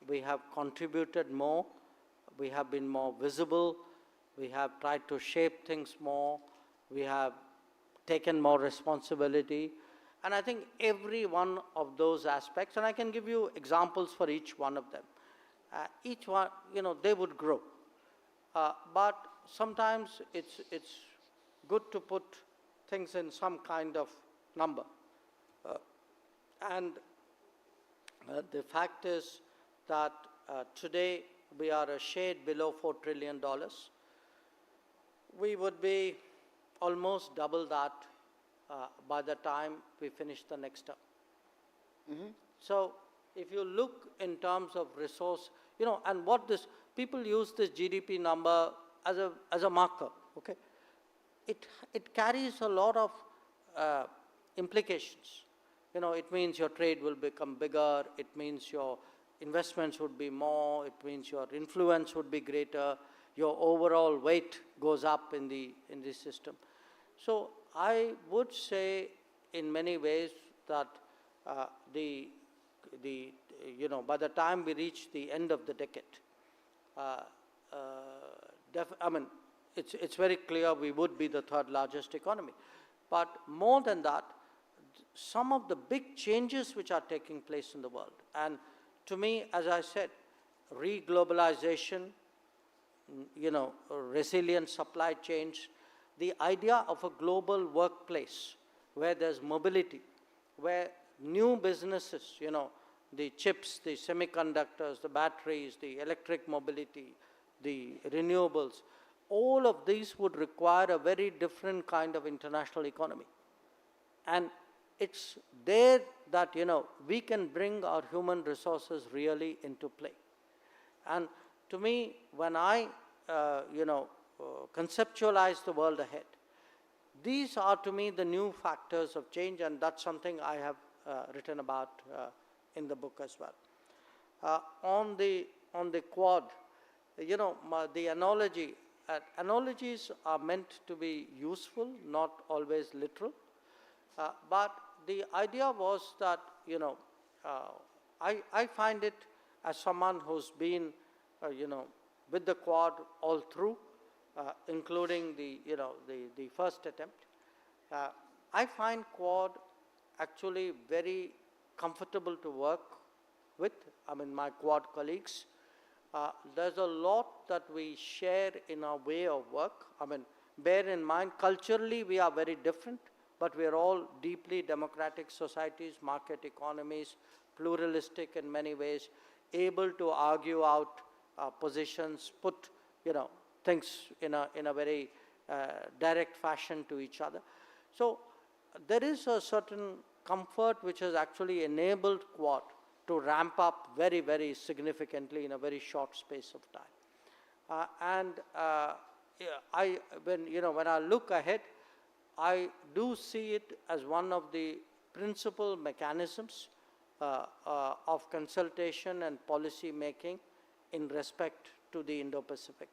we have contributed more, we have been more visible, we have tried to shape things more, we have taken more responsibility, and I think every one of those aspects, and I can give you examples for each one of them. Each one, they would grow. But sometimes it's good to put things in some kind of number. And the fact is that today we are a shade below $4 trillion. We would be almost double that by the time we finish the next term. Mm-hmm. So if you look in terms of resource, and what this, people use this GDP number as a marker, okay? It carries a lot of implications. It means your trade will become bigger, it means your investments would be more, it means your influence would be greater, your overall weight goes up in the system. So I would say in many ways that by the time we reach the end of the decade, it's very clear we would be the third largest economy. But more than that, some of the big changes which are taking place in the world, and to me, as I said, re-globalization, resilient supply chains, the idea of a global workplace where there's mobility, where new businesses, the chips, the semiconductors, the batteries, the electric mobility, the renewables, all of these would require a very different kind of international economy. And it's there that, we can bring our human resources really into play. And to me, when I, conceptualize the world ahead, these are to me the new factors of change, and that's something I have written about in the book as well. On the Quad, the analogy, analogies are meant to be useful, not always literal. But the idea was that, I find it, as someone who's been, with the Quad all through, including the first attempt, I find Quad actually very comfortable to work with. I mean, my Quad colleagues. There's a lot that we share in our way of work. I mean, bear in mind, culturally we are very different, but we are all deeply democratic societies, market economies, pluralistic in many ways, able to argue out positions, put, things in a very direct fashion to each other. So there is a certain comfort which has actually enabled Quad to ramp up very, very significantly in a very short space of time. When I look ahead, I do see it as one of the principal mechanisms of consultation and policy making in respect to the Indo-Pacific.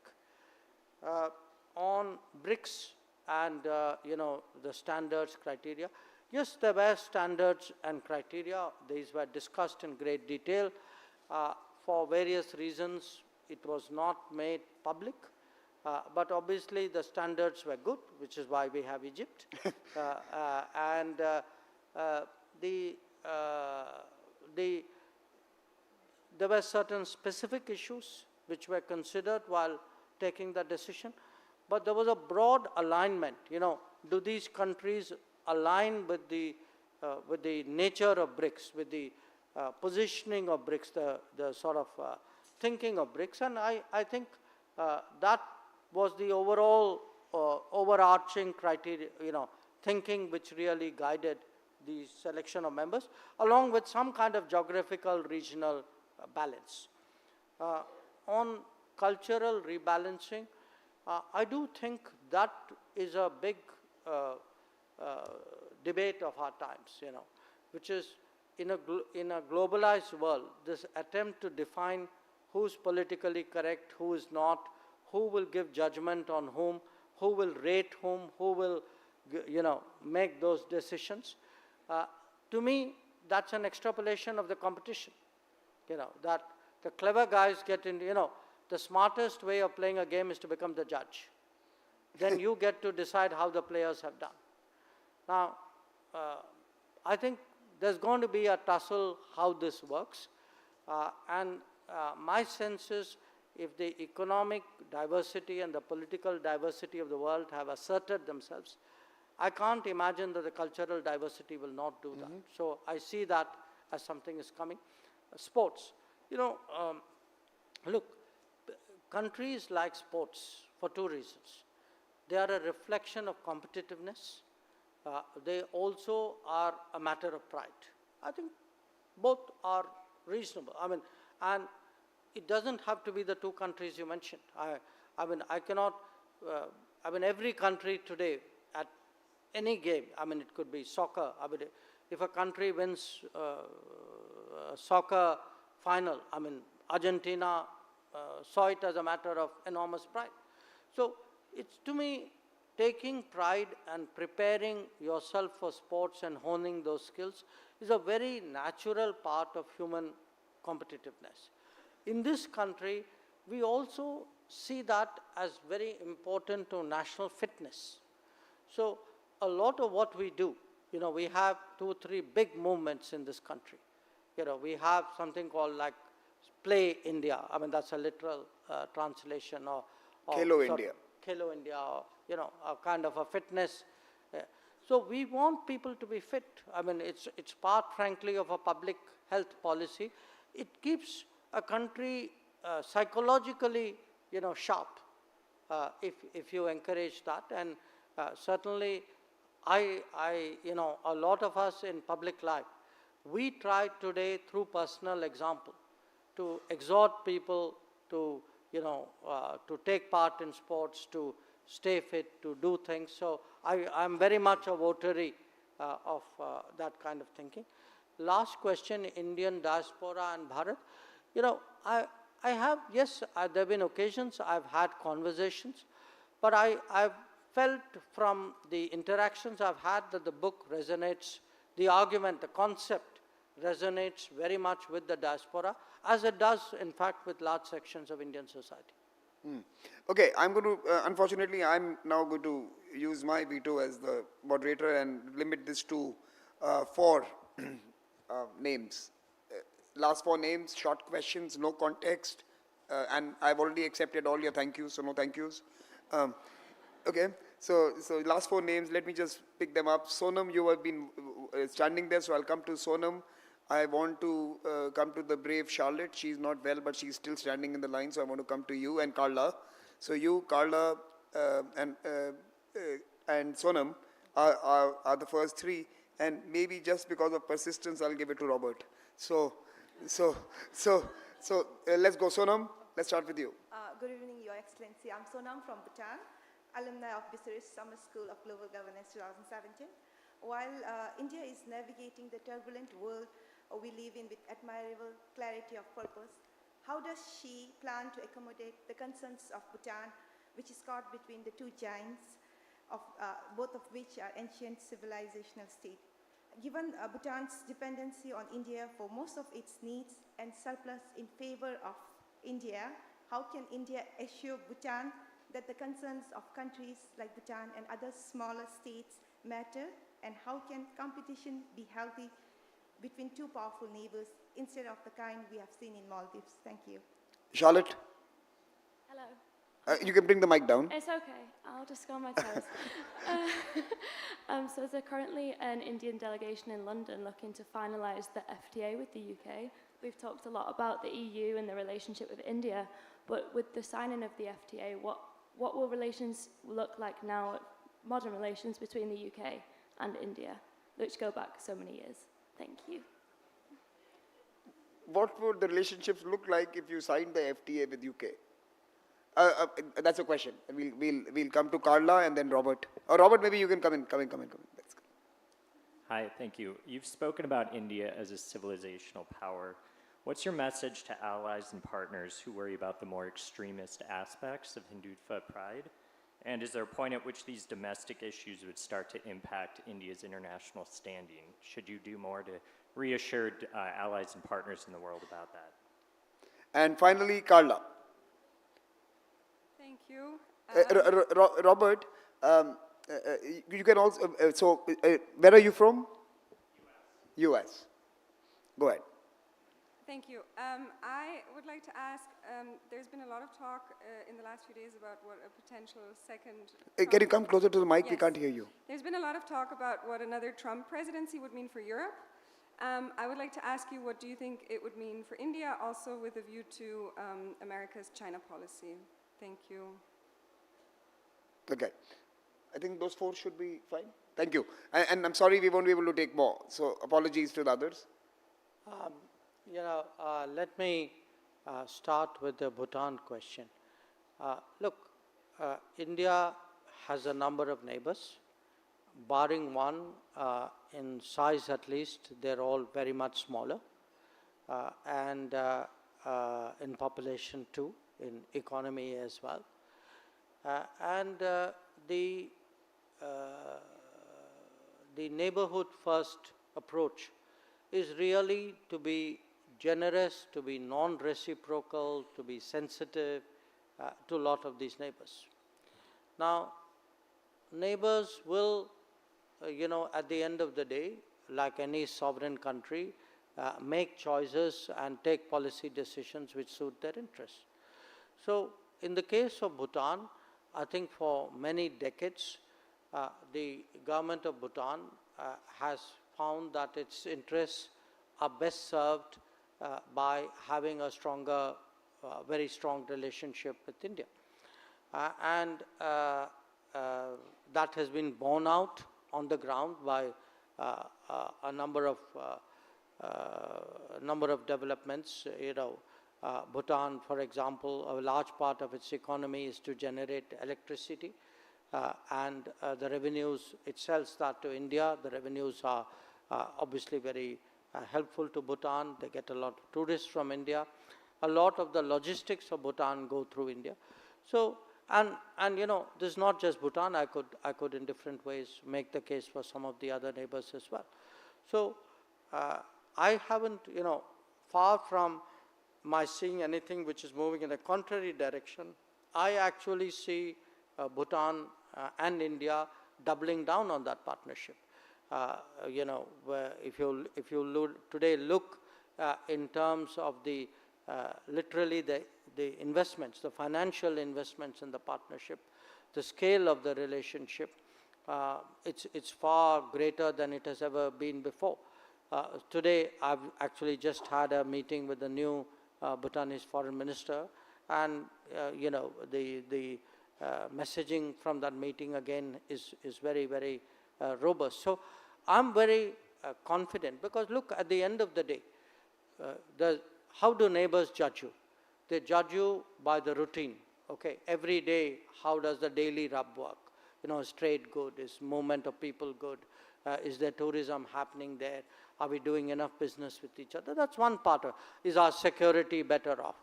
On BRICS and the standards criteria, yes, there were standards and criteria. These were discussed in great detail. For various reasons, it was not made public. But obviously, the standards were good, which is why we have Egypt. There were certain specific issues which were considered while taking the decision. But there was a broad alignment. Do these countries align with the nature of BRICS, with the positioning of BRICS, the sort of thinking of BRICS? And I think that was the overall overarching criteria, thinking which really guided the selection of members, along with some kind of geographical regional balance. On cultural rebalancing, I do think that is a big debate of our times, which is in a globalized world, this attempt to define who's politically correct, who is not, who will give judgment on whom, who will rate whom, who will, make those decisions. To me, that's an extrapolation of the competition, that the clever guys get into, the smartest way of playing a game is to become the judge. Then you get to decide how the players have done. Now, I think there's going to be a tussle how this works. My sense is if the economic diversity and the political diversity of the world have asserted themselves, I can't imagine that the cultural diversity will not do that. So I see that as something is coming. Sports. Look, countries like sports for two reasons. They are a reflection of competitiveness. They also are a matter of pride. I think both are reasonable. And it doesn't have to be the two countries you mentioned. I cannot, every country today at any game, it could be soccer. If a country wins a soccer final, Argentina saw it as a matter of enormous pride. So it's, to me, taking pride and preparing yourself for sports and honing those skills is a very natural part of human competitiveness. In this country, we also see that as very important to national fitness. So a lot of what we do, we have 2 or 3 big movements in this country. We have something called like Play India. That's a literal translation or Khelo India. Khelo India, or, a kind of a fitness. So we want people to be fit. It's part, frankly, of a public health policy. It keeps a country psychologically, sharp, if you encourage that. And certainly, a lot of us in public life, we try today through personal example to exhort people to, to take part in sports, to stay fit, to do things. So I'm very much a votary of that kind of thinking. Last question, Indian diaspora and Bharat. I have, yes, there have been occasions I've had conversations, but I've felt from the interactions I've had that the book resonates, the argument, the concept resonates very much with the diaspora, as it does, in fact, with large sections of Indian society. Okay, I'm going to, unfortunately, I'm now going to use my veto as the moderator and limit this to 4 names. Last 4 names, short questions, no context, and I've already accepted all your thank yous, so no thank yous. Okay, so last 4 names, let me just pick them up. Sonam, you have been standing there, so I'll come to Sonam. I want to come to the brave Charlotte. She's not well, but she's still standing in the line, so I want to come to you and Carla. So you, Carla, and Sonam are the first 3, and maybe just because of persistence, I'll give it to Robert. So let's go, Sonam. Let's start with you. Good evening, Your Excellency. I'm Sonam from Bhutan, alumni of Bisaris Summer School of Global Governance 2017. While India is navigating the turbulent world we live in with admirable clarity of purpose, how does she plan to accommodate the concerns of Bhutan, which is caught between the 2 giants, both of which are ancient civilizational states? Given Bhutan's dependency on India for most of its needs and surplus in favor of India, how can India assure Bhutan that the concerns of countries like Bhutan and other smaller states matter, and how can competition be healthy between 2 powerful neighbors instead of the kind we have seen in Maldives? Thank you. Charlotte? Hello. You can bring the mic down. It's okay. I'll just go on my toes. So there's currently an Indian delegation in London looking to finalise the FTA with the UK. We've talked a lot about the EU and the relationship with India, but with the signing of the FTA, what will relations look like now, modern relations between the UK and India, which go back so many years? Thank you. What would the relationships look like if you signed the FTA with UK? That's a question. We'll come to Carla and then Robert. Robert, maybe you can come in. Let's go. Hi, thank you. You've spoken about India as a civilizational power. What's your message to allies and partners who worry about the more extremist aspects of Hindutva pride? And is there a point at which these domestic issues would start to impact India's international standing? Should you do more to reassure allies and partners in the world about that? And finally, Carla. Thank you. Robert, you can also, where are you from? US. Go ahead. Thank you. I would like to ask, there's been a lot of talk in the last few days about what a potential second... Can you come closer to the mic? Yes. We can't hear you. There's been a lot of talk about what another Trump presidency would mean for Europe. I would like to ask you, what do you think it would mean for India, also with a view to America's China policy? Thank you. Okay. I think those 4 should be fine. Thank you. And I'm sorry we won't be able to take more. So apologies to the others. Let me start with the Bhutan question. Look, India has a number of neighbors. Barring one, in size at least, they're all very much smaller. And in population too, in economy as well. The neighborhood first approach is really to be generous, to be non-reciprocal, to be sensitive to a lot of these neighbors. Now, neighbors will, at the end of the day, like any sovereign country, make choices and take policy decisions which suit their interests. So, in the case of Bhutan, I think for many decades, the government of Bhutan has found that its interests are best served by having a stronger, very strong relationship with India. That has been borne out on the ground by a number of developments. Bhutan, for example, a large part of its economy is to generate electricity, and the revenues itself start to India. The revenues are obviously very helpful to Bhutan. They get a lot of tourists from India. A lot of the logistics of Bhutan go through India. So, and this is not just Bhutan. I could in different ways make the case for some of the other neighbors as well. So, I haven't, far from my seeing anything which is moving in a contrary direction, I actually see Bhutan and India doubling down on that partnership. Where if you today look in terms of the literally the investments, the financial investments in the partnership, the scale of the relationship, it's far greater than it has ever been before. Today, I've actually just had a meeting with the new Bhutanese foreign minister, and the messaging from that meeting again is very, very robust. So I'm very confident, because look, at the end of the day, how do neighbors judge you? They judge you by the routine. Okay, every day, how does the daily rub work? Is trade good? Is movement of people good? Is there tourism happening there? Are we doing enough business with each other? That's one part of it. Is our security better off?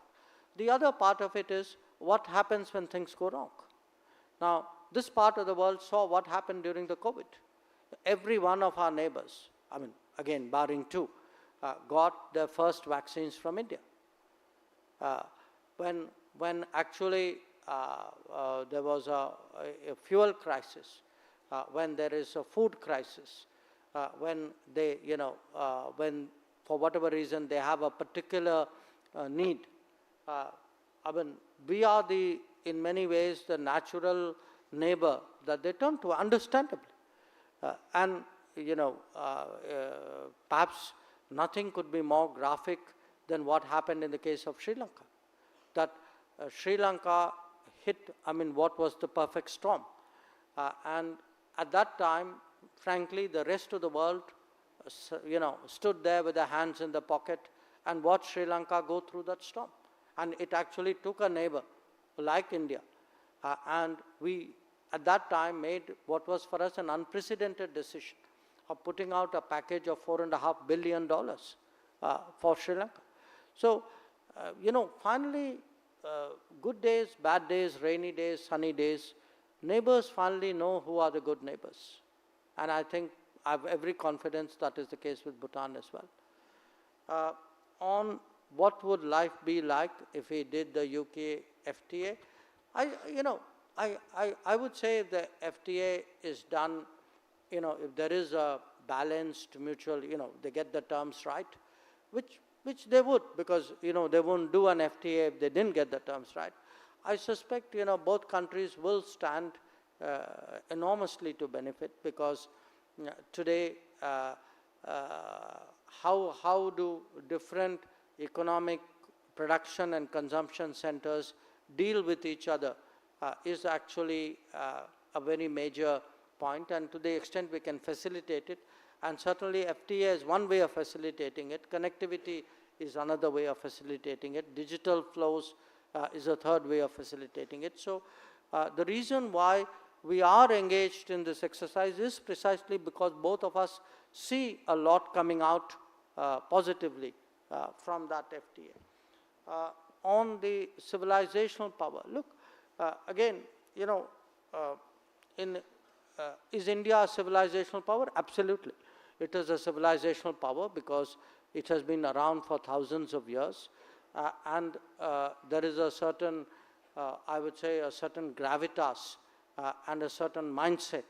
The other part of it is what happens when things go wrong. Now, this part of the world saw what happened during the COVID. Every one of our neighbors, I mean, again, barring two, got their first vaccines from India. When actually there was a fuel crisis, when there is a food crisis, when they, when for whatever reason they have a particular need, I mean, we are in many ways the natural neighbor that they turn to, understandably. Perhaps nothing could be more graphic than what happened in the case of Sri Lanka. That Sri Lanka hit, what was the perfect storm. And at that time, frankly, the rest of the world, stood there with their hands in the pocket and watched Sri Lanka go through that storm. And it actually took a neighbor like India. And we, at that time, made what was for us an unprecedented decision of putting out a package of $4.5 billion for Sri Lanka. So, finally, good days, bad days, rainy days, sunny days, neighbors finally know who are the good neighbors. And I think I have every confidence that is the case with Bhutan as well. On what would life be like if we did the UK FTA, I would say the FTA is done, if there is a balanced mutual, they get the terms right, which they would, because, they won't do an FTA if they didn't get the terms right. I suspect, both countries will stand enormously to benefit, because today, how do different economic production and consumption centers deal with each other is actually a very major point, and to the extent we can facilitate it, and certainly FTA is one way of facilitating it, connectivity is another way of facilitating it, digital flows is a third way of facilitating it. So the reason why we are engaged in this exercise is precisely because both of us see a lot coming out positively from that FTA. On the civilizational power, look, again, is India a civilizational power? Absolutely. It is a civilizational power because it has been around for thousands of years, and there is a certain, I would say, a certain gravitas and a certain mindset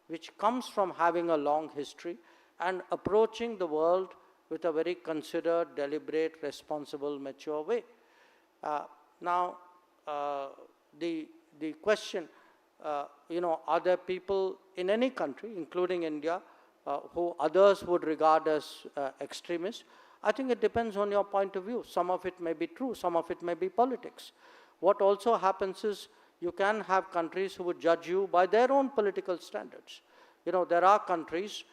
which comes from having a long history and approaching the world with a very considered, deliberate, responsible, mature way. Now, the question, are there people in any country, including India, who others would regard as extremists? I think it depends on your point of view. Some of it may be true, some of it may be politics. What also happens is you can have countries who would judge you by their own political standards. there are countries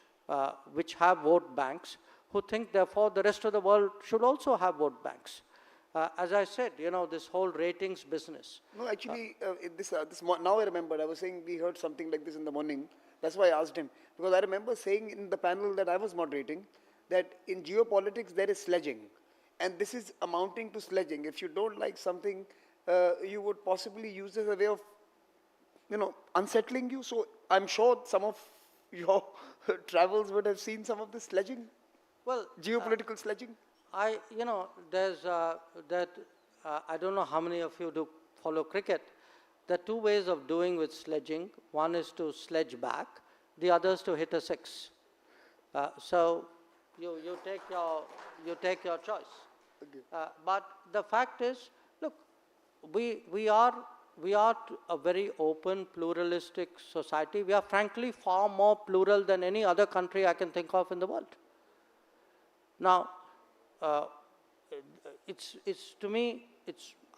which have vote banks who think, therefore, the rest of the world should also have vote banks. As I said, this whole ratings business. No, actually, now I remember, I was saying we heard something like this in the morning. That's why I asked him. Because I remember saying in the panel that I was moderating that in geopolitics there is sledging. And this is amounting to sledging. If you don't like something, you would possibly use this as a way of, unsettling you. So I'm sure some of your travels would have seen some of this sledging. Well, geopolitical sledging. There's I don't know how many of you do follow cricket. There are two ways of doing with sledging. One is to sledge back, the other is to hit a six. So you take your choice. Okay. But the fact is, look, we are a very open, pluralistic society. We are frankly far more plural than any other country I can think of in the world. Now,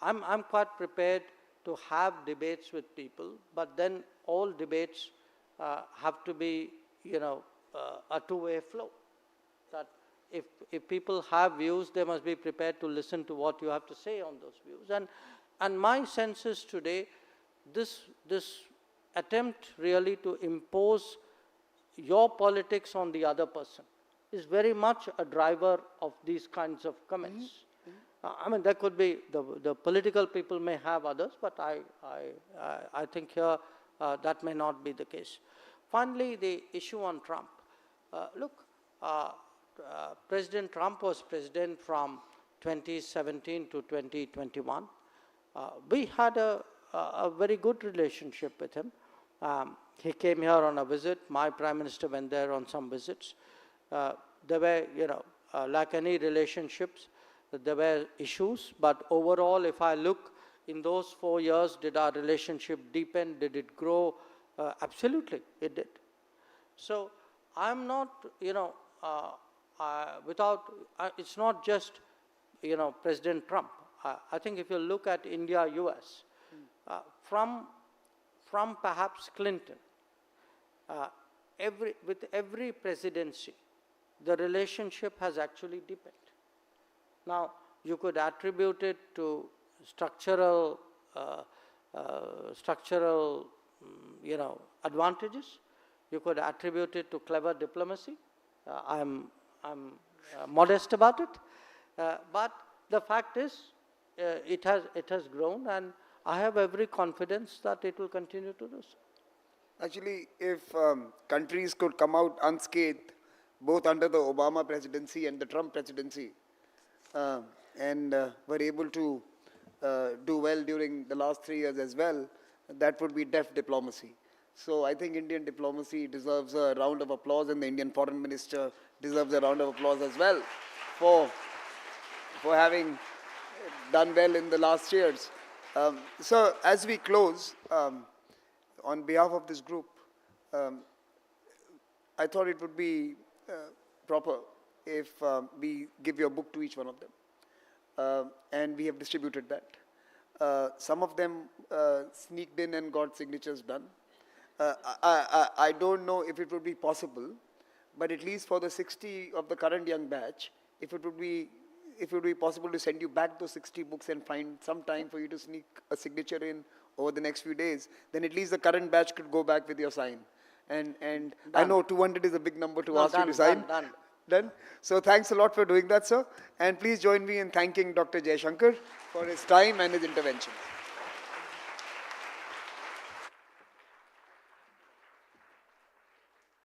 I'm quite prepared to have debates with people, but then all debates have to be, a two-way flow. That if people have views, they must be prepared to listen to what you have to say on those views. And my sense is today, this attempt really to impose your politics on the other person is very much a driver of these kinds of comments. I mean, there could be, the political people may have others, but I think here that may not be the case. Finally, the issue on Trump. President Trump was president from 2017 to 2021. We had a very good relationship with him. He came here on a visit. My Prime Minister went there on some visits. There were, like any relationships, there were issues, but overall, if I look in those 4 years, did our relationship deepen? Did it grow? Absolutely, it did. So I'm not, it's not just, President Trump. I think if you look at India, US, from perhaps Clinton, with every presidency, the relationship has actually deepened. Now, you could attribute it to structural advantages. You could attribute it to clever diplomacy. I'm modest about it, but the fact is, it has grown, and I have every confidence that it will continue to do so. Actually, if countries could come out unscathed, both under the Obama presidency and the Trump presidency, and were able to do well during the last 3 years as well, that would be deft diplomacy. So I think Indian diplomacy deserves a round of applause, and the Indian Foreign Minister deserves a round of applause as well for having done well in the last years. So as we close, on behalf of this group, I thought it would be proper if we give your book to each one of them. And we have distributed that. Some of them sneaked in and got signatures done. I don't know if it would be possible, but at least for the 60 of the current young batch, if it would be possible to send you back those 60 books and find some time for you to sneak a signature in over the next few days, then at least the current batch could go back with your sign. And I know 200 is a big number to ask you to sign. Done. So thanks a lot for doing that, sir. And please join me in thanking Dr. Jaishankar for his time and his intervention.